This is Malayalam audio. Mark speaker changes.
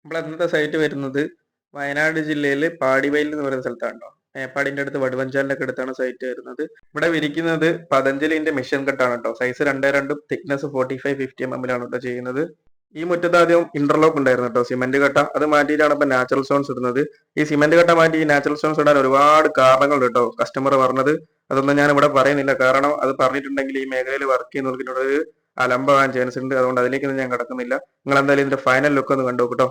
Speaker 1: നമ്മളെ ഇന്നത്തെ സൈറ്റ് വരുന്നത് വയനാട് ജില്ലയിൽ പാടിവയൽ എന്ന് പറയുന്ന സ്ഥലത്താണോ. മേപ്പാടിന്റെ അടുത്ത് വടുവഞ്ചാലിന്റെ ഒക്കെ അടുത്താണ് സൈറ്റ് വരുന്നത്. ഇവിടെ വിരിക്കുന്നത് പതഞ്ജലിന്റെ മിഷൻ കട്ടാണ് കേട്ടോ. സൈസ് 2.2, തിക്നെസ് 45-50 mm കേട്ടോ ചെയ്യുന്നത്. ഈ മുറ്റത്ത് ആദ്യം ഇന്റർലോക്ക് ഉണ്ടായിരുന്നു കേട്ടോ, സിമെന്റ് കട്ട. അത് മാറ്റിയിട്ടാണ് ഇപ്പൊ നാച്ചുറൽ സ്റ്റോൺസ് ഇടുന്നത്. ഈ സിമെന്റ് കട്ട മാറ്റി ഈ നാച്ചുറൽ സ്റ്റോൺസ് ഇടാൻ ഒരുപാട് കാരണങ്ങൾ കേട്ടോ കസ്റ്റമർ പറഞ്ഞത്. അതൊന്നും ഞാൻ ഇവിടെ പറയുന്നില്ല, കാരണം അത് പറഞ്ഞിട്ടുണ്ടെങ്കിൽ ഈ മേഖലയിൽ വർക്ക് ചെയ്യുന്നവർക്ക് ഒരു അലമ്പാകാൻ ചാൻസ് ഉണ്ട്. അതുകൊണ്ട് അതിലേക്കൊന്നും ഞാൻ കിടക്കുന്നില്ല. നിങ്ങൾ എന്തായാലും ഇതിന്റെ ഫൈനൽ ലുക്ക് ഒന്ന് കണ്ടു കേട്ടോ.